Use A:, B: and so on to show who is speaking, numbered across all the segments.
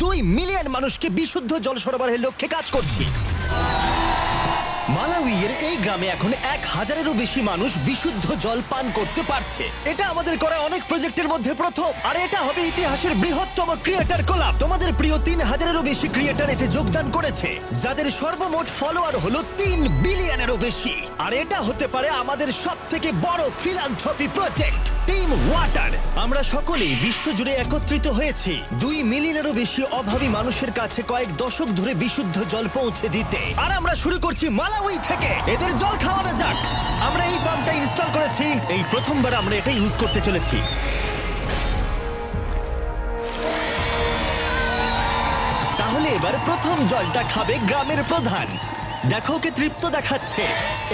A: 2 million মানুষকে বিশুদ্ধ জল সরবরাহের লক্ষ্যে কাজ করছি। মালাউইয়ের এই গ্রামে এখন 1,000-এরও বেশি মানুষ বিশুদ্ধ জল পান করতে পারছে। এটা আমাদের করা অনেক প্রজেক্টের মধ্যে প্রথম, আর এটা হবে ইতিহাসের বৃহত্তম ক্রিয়েটর কোলাব। তোমাদের প্রিয় 3,000-এরও বেশি ক্রিয়েটর এতে যোগদান করেছে, যাদের সর্বমোট ফলোয়ার হলো 3 বিলিয়নেরও বেশি। আর এটা হতে পারে আমাদের সবথেকে বড় ফিলান্থ্রপি প্রজেক্ট, টিম ওয়াটার। আমরা সকলেই বিশ্বজুড়ে একত্রিত হয়েছি 2 মিলিয়নেরও বেশি অভাবী মানুষের কাছে কয়েক দশক ধরে বিশুদ্ধ জল পৌঁছে দিতে। আর আমরা শুরু করছি মালাউই থেকে। এদের জল খাওয়ানো যাক। আমরা এই পাম্পটা ইনস্টল করেছি, এই প্রথমবার আমরা এটা ইউজ করতে চলেছি। তাহলে এবার প্রথম জলটা খাবে গ্রামের প্রধান। দেখো, ওকে তৃপ্ত দেখাচ্ছে।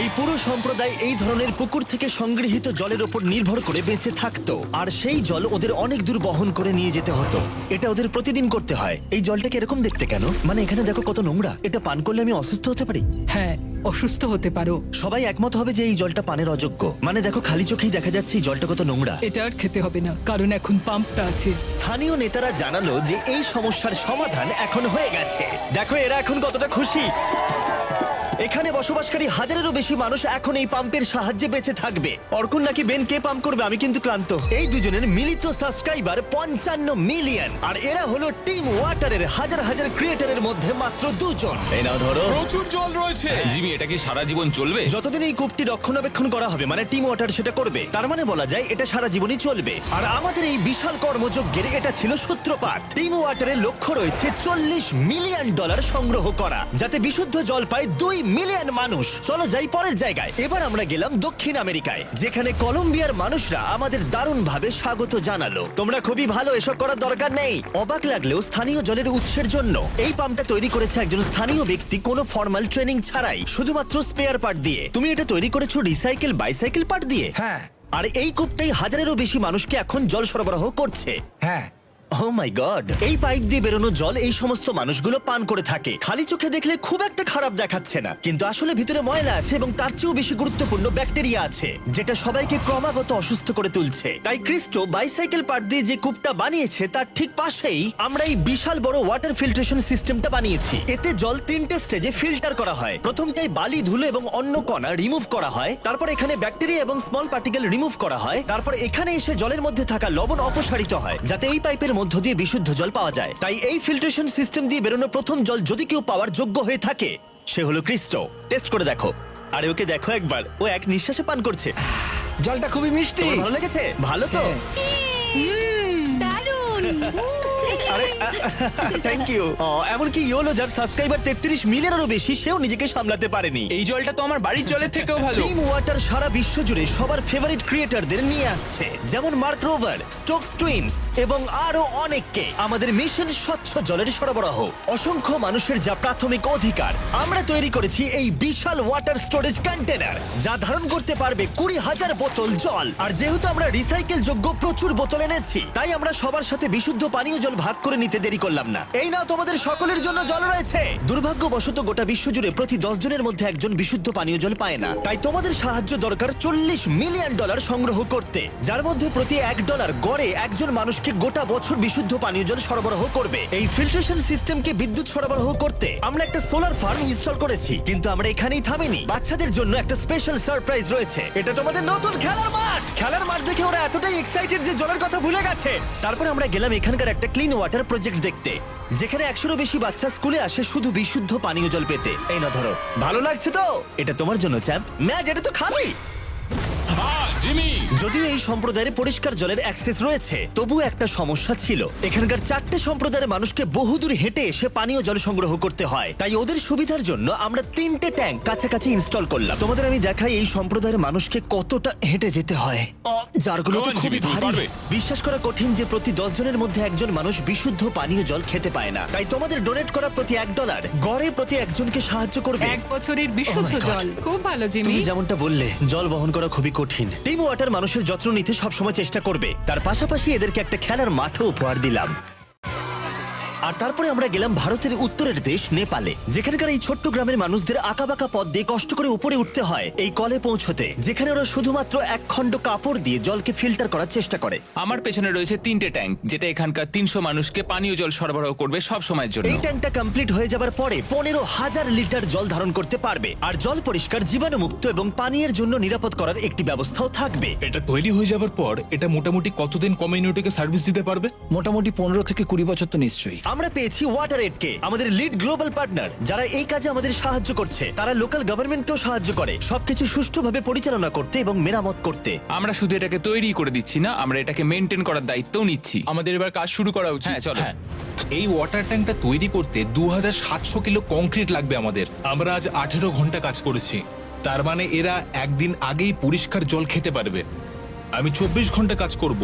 A: এই পুরো সম্প্রদায় এই ধরনের পুকুর থেকে সংগৃহীত জলের উপর নির্ভর করে বেঁচে থাকতো, আর সেই জল ওদের অনেক দূর বহন করে নিয়ে যেতে হতো। এটা ওদের প্রতিদিন করতে হয়। এই জলটাকে এরকম দেখতে কেন? মানে এখানে দেখো কত নোংরা। এটা পান করলে আমি অসুস্থ হতে পারি।
B: হ্যাঁ, অসুস্থ হতে পারো।
A: সবাই একমত হবে যে এই জলটা পানের অযোগ্য। মানে দেখো, খালি চোখেই দেখা যাচ্ছে এই জলটা কত নোংরা।
B: এটা আর খেতে হবে না, কারণ এখন পাম্পটা আছে।
A: স্থানীয় নেতারা জানালো যে এই সমস্যার সমাধান এখন হয়ে গেছে। দেখো এরা এখন কতটা খুশি। এখানে বসবাসকারী 1,000-এরও বেশি মানুষ এখন এই পাম্পের সাহায্যে বেঁচে থাকবে। অর্কুন নাকি বেন কে পাম্প করবে, আমি কিন্তু ক্লান্ত। এই দুজনের মিলিত সাবস্ক্রাইবার 55 মিলিয়ন, আর এরা হলো টিম ওয়াটারের হাজার হাজার ক্রিয়েটরের মধ্যে মাত্র 2 জন। এই নাও ধরো।
C: প্রচুর জল রয়েছে।
D: জিমি, এটা কি সারা জীবন চলবে?
A: যতদিন এই কূপটি রক্ষণাবেক্ষণ করা হবে, মানে টিম ওয়াটার সেটা করবে, তার মানে বলা যায় এটা সারা জীবনই চলবে। আর আমাদের এই বিশাল কর্মযজ্ঞের এটা ছিল সূত্রপাত। টিম ওয়াটারের লক্ষ্য রয়েছে $40 মিলিয়ন সংগ্রহ করা, যাতে বিশুদ্ধ জল পায় 2 মিলিয়ন মানুষ। চলো যাই পরের জায়গায়। এবার আমরা গেলাম দক্ষিণ আমেরিকায়, যেখানে কলম্বিয়ার মানুষরা আমাদের দারুণভাবে স্বাগত জানালো। তোমরা খুবই ভালো, এসব করার দরকার নেই। অবাক লাগলেও স্থানীয় জলের উৎসের জন্য এই পাম্পটা তৈরি করেছে একজন স্থানীয় ব্যক্তি, কোনো ফর্মাল ট্রেনিং ছাড়াই, শুধুমাত্র স্পেয়ার পার্ট দিয়ে। তুমি এটা তৈরি করেছো রিসাইকেল বাইসাইকেল পার্ট দিয়ে?
C: হ্যাঁ
A: আর এই কূপটাই 1,000-এরও বেশি মানুষকে এখন জল সরবরাহ করছে।
C: হ্যাঁ।
A: ও মাই গড! এই পাইপ দিয়ে বেরোনো জল এই সমস্ত মানুষগুলো পান করে থাকে। খালি চোখে দেখলে খুব একটা খারাপ দেখাচ্ছে না, কিন্তু আসলে ভিতরে ময়লা আছে, এবং তার চেয়েও বেশি গুরুত্বপূর্ণ ব্যাকটেরিয়া আছে, যেটা সবাইকে ক্রমাগত অসুস্থ করে তুলছে। তাই ক্রিস্টো বাইসাইকেল পার্ট দিয়ে যে কূপটা বানিয়েছে তার ঠিক পাশেই আমরা এই বিশাল বড় ওয়াটার ফিল্ট্রেশন সিস্টেমটা বানিয়েছি। এতে জল 3টে স্টেজে ফিল্টার করা হয়। প্রথমটাই বালি, ধুলো এবং অন্য কণা রিমুভ করা হয়। তারপর এখানে ব্যাকটেরিয়া এবং স্মল পার্টিকেল রিমুভ করা হয়। তারপর এখানে এসে জলের মধ্যে থাকা লবণ অপসারিত হয়, যাতে এই পাইপের মধ্য দিয়ে বিশুদ্ধ জল পাওয়া যায়। তাই এই ফিল্ট্রেশন সিস্টেম দিয়ে বেরোনো প্রথম জল যদি কেউ পাওয়ার যোগ্য হয়ে থাকে, সে হলো ক্রিস্টো। টেস্ট করে দেখো। আরে ওকে দেখো একবার, ও এক নিঃশ্বাসে পান করছে।
C: জলটা খুবই মিষ্টি।
A: তোমার ভালো লেগেছে? ভালো তো?
E: দারুণ।
A: আরে থ্যাংক ইউ। এমনকি ইয়োলো, যার সাবস্ক্রাইবার 33 মিলিয়নেরও বেশি, সেও নিজেকে সামলাতে পারেনি।
D: এই জলটা তো আমার বাড়ির জলের থেকেও ভালো।
A: টিম ওয়াটার সারা বিশ্ব জুড়ে সবার ফেভারিট ক্রিয়েটরদের নিয়ে আসছে, যেমন মার্ক রোভার, স্টোকস টুইনস এবং আরো অনেককে। আমাদের মিশন স্বচ্ছ জলের সরবরাহ। অসংখ্য মানুষের যা প্রাথমিক অধিকার। আমরা তৈরি করেছি এই বিশাল ওয়াটার স্টোরেজ কন্টেনার, যা ধারণ করতে পারবে 20,000 বোতল জল। আর যেহেতু আমরা রিসাইকেল যোগ্য প্রচুর বোতল এনেছি, তাই আমরা সবার সাথে বিশুদ্ধ পানীয় জল ভাগ করে নিতে দেরি করলাম না। এই নাও, তোমাদের সকলের জন্য জল রয়েছে। দুর্ভাগ্যবশত গোটা বিশ্বজুড়ে প্রতি 10 জনের মধ্যে একজন বিশুদ্ধ পানীয় জল পায় না। তাই তোমাদের সাহায্য দরকার $40 মিলিয়ন সংগ্রহ করতে, যার মধ্যে প্রতি $1 গড়ে একজন মানুষকে গোটা বছর বিশুদ্ধ পানীয় জল সরবরাহ করবে। এই ফিল্ট্রেশন সিস্টেমকে বিদ্যুৎ সরবরাহ করতে আমরা একটা সোলার ফার্ম ইনস্টল করেছি। কিন্তু আমরা এখানেই থামিনি। বাচ্চাদের জন্য একটা স্পেশাল সারপ্রাইজ রয়েছে। এটা তোমাদের নতুন খেলার মাঠ। খেলার মাঠ দেখে ওরা এতটাই এক্সাইটেড যে জলের কথা ভুলে গেছে। তারপর আমরা গেলাম এখানকার একটা ক্লিন ওয়াটার প্রজেক্ট দেখতে, যেখানে 100-এরও বেশি বাচ্চা স্কুলে আসে শুধু বিশুদ্ধ পানীয় জল পেতে। এই না ধরো। ভালো লাগছে তো? এটা তোমার জন্য চ্যাম্প। ম্যাচ, এটা তো খালি।
D: জিমি,
A: যদিও এই সম্প্রদায়ের পরিষ্কার জলের অ্যাক্সেস রয়েছে, তবু একটা সমস্যা ছিল। এখানকার 4টে সম্প্রদায়ের মানুষকে বহুদূর হেঁটে এসে পানীয় জল সংগ্রহ করতে হয়। তাই ওদের সুবিধার জন্য আমরা 3টে ট্যাঙ্ক কাছাকাছি ইনস্টল করলাম। তোমাদের আমি দেখাই এই সম্প্রদায়ের মানুষকে কতটা হেঁটে যেতে হয়। জারগুলো তো
D: Come on,
A: খুবই
D: জিমি, তুমি
A: ভারী।
D: পারবে।
A: বিশ্বাস করা কঠিন যে প্রতি 10 জনের মধ্যে একজন মানুষ বিশুদ্ধ পানীয় জল খেতে পায় না। তাই তোমাদের ডোনেট করা প্রতি $1 গড়ে প্রতি একজনকে সাহায্য করবে।
B: 1 বছরের বিশুদ্ধ
A: Oh my God.
B: জল। খুব ভালো জিমি।
A: তুমি যেমনটা বললে, জল বহন করা খুবই কঠিন। টিম ওয়াটার মানুষের যত্ন নিতে সবসময় চেষ্টা করবে। তার পাশাপাশি এদেরকে একটা খেলার মাঠও উপহার দিলাম। আর তারপরে আমরা গেলাম ভারতের উত্তরের দেশ নেপালে, যেখানকার এই ছোট্ট গ্রামের মানুষদের আঁকাবাঁকা পথ দিয়ে কষ্ট করে উপরে উঠতে হয় এই কলে পৌঁছতে, যেখানে ওরা শুধুমাত্র এক খণ্ড কাপড় দিয়ে জলকে ফিল্টার করার চেষ্টা করে।
D: আমার পেছনে রয়েছে 3টে ট্যাঙ্ক, যেটা এখানকার 300 মানুষকে পানীয় জল সরবরাহ করবে সব সময়ের জন্য।
A: এই ট্যাঙ্কটা কমপ্লিট হয়ে যাবার পরে 15,000 লিটার জল ধারণ করতে পারবে, আর জল পরিষ্কার, জীবাণুমুক্ত এবং পানীয়ের জন্য নিরাপদ করার একটি ব্যবস্থাও থাকবে।
C: এটা তৈরি হয়ে যাবার পর এটা মোটামুটি কতদিন কমিউনিটিকে সার্ভিস দিতে পারবে?
E: মোটামুটি 15 থেকে 20 বছর তো নিশ্চয়ই।
A: আমরা পেয়েছি ওয়াটার এডকে, আমাদের লিড গ্লোবাল পার্টনার, যারা এই কাজে আমাদের সাহায্য করছে। তারা লোকাল গভর্নমেন্টকেও সাহায্য করে সবকিছু সুষ্ঠুভাবে পরিচালনা করতে এবং মেরামত করতে।
D: আমরা শুধু এটাকে তৈরি করে দিচ্ছি না, আমরা এটাকে মেনটেন করার দায়িত্বও নিচ্ছি।
F: আমাদের এবার কাজ শুরু করা উচিত।
D: হ্যাঁ, চলো।
C: এই ওয়াটার ট্যাঙ্কটা তৈরি করতে 2700 কিলো কংক্রিট লাগবে আমাদের। আমরা আজ 18 ঘন্টা কাজ করেছি, তার মানে এরা একদিন আগেই পরিষ্কার জল খেতে পারবে। আমি 24 ঘন্টা কাজ করব।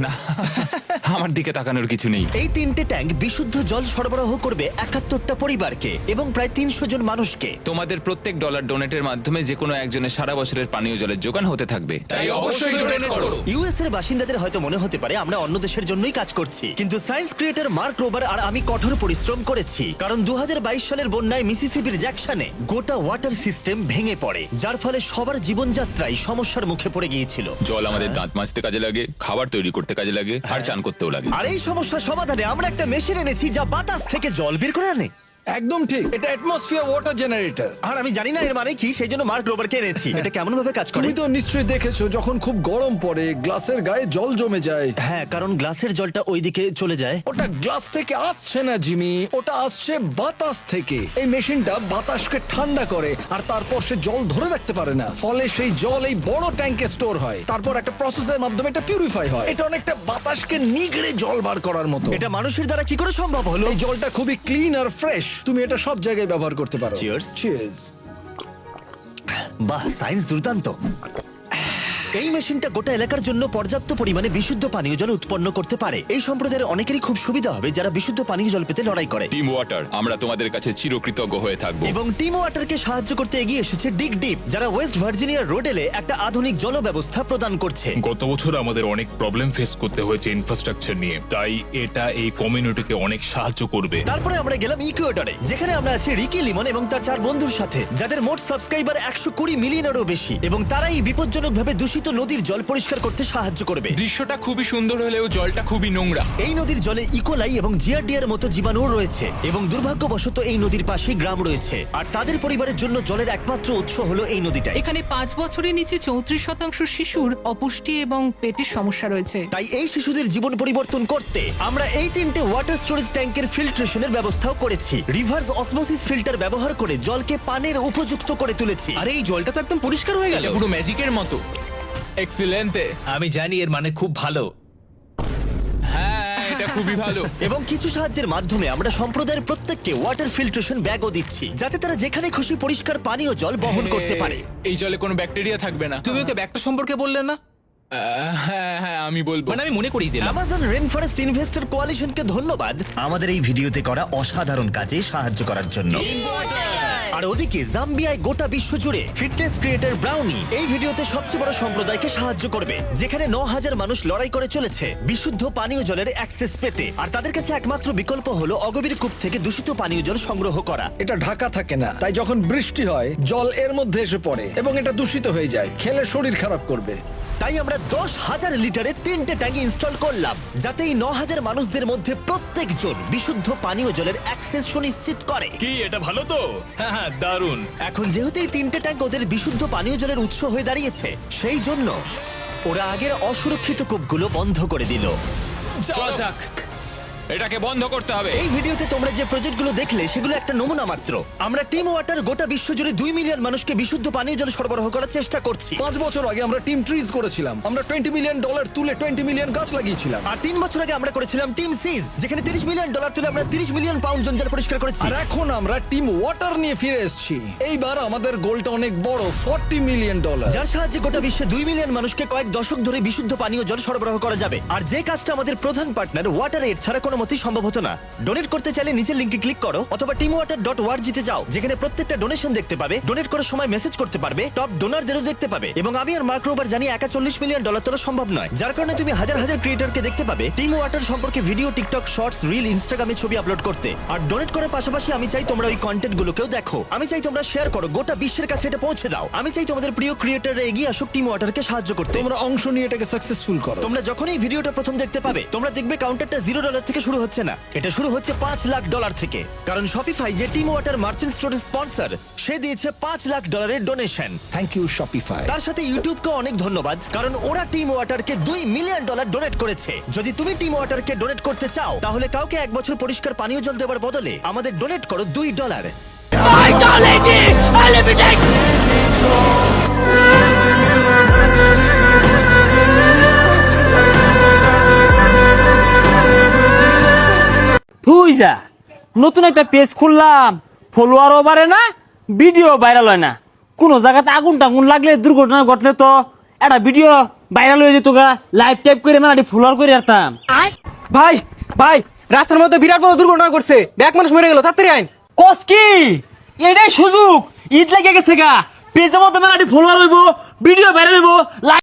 D: না, আমার দিকে তাকানোর কিছু নেই।
A: এই 3টে ট্যাঙ্ক বিশুদ্ধ জল সরবরাহ করবে 71টা পরিবারকে এবং প্রায় 300 জন মানুষকে।
D: তোমাদের প্রত্যেক ডলার ডোনেটের মাধ্যমে যে কোনো একজনের সারা বছরের পানীয় জলের যোগান হতে থাকবে।
F: তাই অবশ্যই ডোনেট করো।
A: ইউএস এর বাসিন্দাদের হয়তো মনে হতে পারে আমরা অন্য দেশের জন্যই কাজ করছি, কিন্তু সায়েন্স ক্রিয়েটর মার্ক রোবার আর আমি কঠোর পরিশ্রম করেছি, কারণ 2022 সালের বন্যায় মিসিসিপির জ্যাকসনে গোটা ওয়াটার সিস্টেম ভেঙে পড়ে, যার ফলে সবার জীবনযাত্রায় সমস্যার মুখে পড়ে গিয়েছিল।
D: জল আমাদের দাঁত মাজতে কাজে লাগে, খাবার তৈরি করতে কাজে লাগে, আর চান করতেও লাগে।
A: আর এই সমস্যার সমাধানে আমরা একটা মেশিন এনেছি যা বাতাস থেকে জল বের করে আনে।
E: একদম ঠিক, এটা অ্যাটমসফিয়ার ওয়াটার জেনারেটর।
A: আর আমি জানি না এর মানে কি, সেই জন্য মার্ক রোবারকে এনেছি। এটা কেমন ভাবে কাজ করে?
E: তুমি তো নিশ্চয়ই দেখেছো যখন খুব গরম পড়ে গ্লাসের গায়ে জল জমে যায়।
A: হ্যাঁ, কারণ গ্লাসের জলটা ওইদিকে চলে যায়।
E: ওটা গ্লাস থেকে আসছে না জিমি, ওটা আসছে বাতাস থেকে। এই মেশিনটা বাতাসকে ঠান্ডা করে আর তারপর সে জল ধরে রাখতে পারে না, ফলে সেই জল এই বড় ট্যাঙ্কে স্টোর হয়, তারপর একটা প্রসেসের মাধ্যমে এটা পিউরিফাই হয়। এটা অনেকটা বাতাসকে নিগড়ে জল বার করার মতো।
A: এটা মানুষের দ্বারা কি করে সম্ভব হলো?
E: এই জলটা খুবই ক্লিন আর ফ্রেশ, তুমি এটা সব জায়গায় ব্যবহার করতে পারো।
A: Cheers.
E: চিয়ার্স।
A: বাহ, সায়েন্স দুর্দান্ত। এই মেশিনটা গোটা এলাকার জন্য পর্যাপ্ত পরিমাণে বিশুদ্ধ পানীয় জল উৎপন্ন করতে পারে। এই সম্প্রদায়ের অনেকেরই খুব সুবিধা হবে যারা বিশুদ্ধ পানীয় জল পেতে লড়াই করে।
D: টিম ওয়াটার, আমরা তোমাদের কাছে চিরকৃতজ্ঞ হয়ে থাকবো।
A: এবং টিম ওয়াটারকে সাহায্য করতে এগিয়ে এসেছে ডিগ ডিপ, যারা ওয়েস্ট ভার্জিনিয়ার রোডেলে একটা আধুনিক জল ব্যবস্থা প্রদান করছে।
C: গত বছর আমাদের অনেক প্রবলেম ফেস করতে হয়েছে ইনফ্রাস্ট্রাকচার নিয়ে, তাই এটা এই কমিউনিটিকে অনেক সাহায্য করবে।
A: তারপরে আমরা গেলাম ইকুয়েডরে, যেখানে আমরা আছি রিকি লিমন এবং তার 4 বন্ধুর সাথে, যাদের মোট সাবস্ক্রাইবার 120 মিলিয়নেরও বেশি, এবং তারা এই বিপজ্জনকভাবে দূষিত নদীর জল পরিষ্কার করতে সাহায্য করবে।
F: দৃশ্যটা খুবই সুন্দর হলেও জলটা খুবই নোংরা।
A: এই নদীর জলে ইকোলাই এবং জিয়ারডিয়ার মতো জীবাণু রয়েছে, এবং দুর্ভাগ্যবশত এই নদীর পাশেই গ্রাম রয়েছে, আর তাদের পরিবারের জন্য জলের একমাত্র উৎস হলো এই নদীটাই।
B: এখানে 5 বছরের নিচে 34% শিশুর অপুষ্টি এবং পেটের সমস্যা রয়েছে।
A: তাই এই শিশুদের জীবন পরিবর্তন করতে আমরা এই 3টে ওয়াটার স্টোরেজ ট্যাঙ্কের ফিল্ট্রেশনের ব্যবস্থাও করেছি। রিভার্স অসমোসিস ফিল্টার ব্যবহার করে জলকে পানের উপযুক্ত করে তুলেছি।
C: আরে এই জলটা তো একদম পরিষ্কার হয়ে গেল।
F: এটা পুরো ম্যাজিকের মতো। এক্সিলেন্টে।
C: আমি জানি এর মানে খুব ভালো।
F: হ্যাঁ, এটা খুবই ভালো।
A: এবং কিছু সাহায্যের মাধ্যমে আমরা সম্প্রদায়ের প্রত্যেককে ওয়াটার ফিল্ট্রেশন ব্যাগও দিচ্ছি, যাতে তারা যেখানে খুশি পরিষ্কার পানীয় জল বহন করতে পারে।
F: এই জলে কোনো ব্যাকটেরিয়া থাকবে না।
C: তুমি ওকে ব্যাগটা সম্পর্কে বললে না?
F: হ্যাঁ হ্যাঁ, আমি বলবো।
C: মানে আমি মনে করিয়ে দিলাম।
A: অ্যামাজন রেন ফরেস্ট ইনভেস্টর কোয়ালিশনকে ধন্যবাদ আমাদের এই ভিডিওতে করা অসাধারণ কাজে সাহায্য করার জন্য। আর ওদিকে জাম্বিয়ায় গোটা বিশ্ব জুড়ে ফিটনেস ক্রিয়েটর ব্রাউনি এই ভিডিওতে সবচেয়ে বড় সম্প্রদায়কে সাহায্য করবে, যেখানে 9000 মানুষ লড়াই করে চলেছে বিশুদ্ধ পানীয় জলের অ্যাক্সেস পেতে, আর তাদের কাছে একমাত্র বিকল্প হলো অগভীর কূপ থেকে দূষিত পানীয় জল সংগ্রহ করা।
E: এটা ঢাকা থাকে না, তাই যখন বৃষ্টি হয় জল এর মধ্যে এসে পড়ে এবং এটা দূষিত হয়ে যায়, খেলে শরীর খারাপ করবে।
A: তাই আমরা 10,000 লিটারের 3টে ট্যাঙ্ক ইনস্টল করলাম, যাতে এই 9000 মানুষদের মধ্যে প্রত্যেকজন বিশুদ্ধ পানীয় জলের অ্যাক্সেস সুনিশ্চিত করে।
C: কি এটা ভালো তো? হ্যাঁ হ্যাঁ, দারুণ।
A: এখন যেহেতু এই 3টে ট্যাঙ্ক ওদের বিশুদ্ধ পানীয় জলের উৎস হয়ে দাঁড়িয়েছে, সেই জন্য ওরা আগের অসুরক্ষিত কূপগুলো বন্ধ করে দিল।
C: চল যাক।
D: এটাকে বন্ধ করতে হবে।
A: এই ভিডিওতে তোমরা যে প্রজেক্টগুলো দেখলে সেগুলো একটা নমুনা মাত্র। আমরা টিম ওয়াটার গোটা বিশ্বজুড়ে 2 মিলিয়ন মানুষকে বিশুদ্ধ পানীয় জল সরবরাহ করার চেষ্টা করছি।
E: 5 বছর আগে আমরা টিম ট্রিজ করেছিলাম, আমরা $20 মিলিয়ন তুলে 20 মিলিয়ন গাছ লাগিয়েছিলাম।
A: আর 3 বছর আগে আমরা করেছিলাম টিম সিজ, যেখানে $30 মিলিয়ন তুলে আমরা 30 মিলিয়ন পাউন্ড জঞ্জাল পরিষ্কার করেছি।
E: আর এখন আমরা টিম ওয়াটার নিয়ে ফিরে এসেছি। এইবার আমাদের গোলটা অনেক বড়, $40 মিলিয়ন।
A: যার সাহায্যে গোটা বিশ্বে 2 মিলিয়ন মানুষকে কয়েক দশক ধরে বিশুদ্ধ পানীয় জল সরবরাহ করা যাবে। আর যে কাজটা আমাদের প্রধান পার্টনার ওয়াটার এড ছাড়া কোনো মেরামতি সম্ভব হতো না। ডোনেট করতে চাইলে নিচের লিংকে ক্লিক করো অথবা teamwater.org তে যাও, যেখানে প্রত্যেকটা ডোনেশন দেখতে পাবে, ডোনেট করার সময় মেসেজ করতে পারবে, টপ ডোনারদেরও দেখতে পাবে। এবং আমি আর মার্ক রোবার জানি একা $40 মিলিয়ন তোলা সম্ভব নয়, যার কারণে তুমি হাজার হাজার ক্রিয়েটরকে দেখতে পাবে টিম ওয়াটার সম্পর্কে ভিডিও, টিকটক শর্টস, রিল, ইনস্টাগ্রামে ছবি আপলোড করতে। আর ডোনেট করার পাশাপাশি আমি চাই তোমরা ওই কন্টেন্ট গুলোকেও দেখো। আমি চাই তোমরা শেয়ার করো, গোটা বিশ্বের কাছে এটা পৌঁছে দাও। আমি চাই তোমাদের প্রিয় ক্রিয়েটররা এগিয়ে আসুক টিম ওয়াটারকে সাহায্য করতে।
E: তোমরা অংশ নিয়ে এটাকে সাকসেসফুল করো।
A: তোমরা যখন এই ভিডিওটা প্রথম দেখতে পাবে, তোমরা দেখবে কাউন্টারটা $0 থেকে শুরু হচ্ছে না, এটা শুরু হচ্ছে $5 লাখ থেকে। কারণ শপিফাই যে টিম ওয়াটার মার্চেন্ট স্টোরের স্পন্সর, সে দিয়েছে $5 lakh donation.
E: Thank you Shopify.
A: তার সাথে ইউটিউবকে অনেক ধন্যবাদ, কারণ ওরা টিম ওয়াটারকে $2 মিলিয়ন ডোনেট করেছে। যদি তুমি টিম ওয়াটারকে ডোনেট করতে চাও, তাহলে কাউকে 1 বছর পরিষ্কার পানীয় জল দেওয়ার বদলে আমাদের ডোনেট করো $2।
G: তুই যা নতুন একটা পেজ খুললাম, ফলোয়ারও বাড়ে না, ভিডিও ভাইরাল হয় না। কোন জায়গাতে আগুন টাগুন লাগলে, দুর্ঘটনা ঘটলে তো একটা ভিডিও ভাইরাল হয়ে যেত গা, লাইভ টাইপ করে মানে ফলোয়ার করে রাখতাম।
H: ভাই ভাই, রাস্তার মধ্যে বিরাট বড় দুর্ঘটনা করছে, ব্যাক মানুষ মরে গেল, তাড়াতাড়ি আইন।
G: কস কি এটাই সুযোগ, ঈদ লাগে গেছে গা, পেজের মধ্যে মানে ফলোয়ার হইব, ভিডিও ভাইরাল হইব।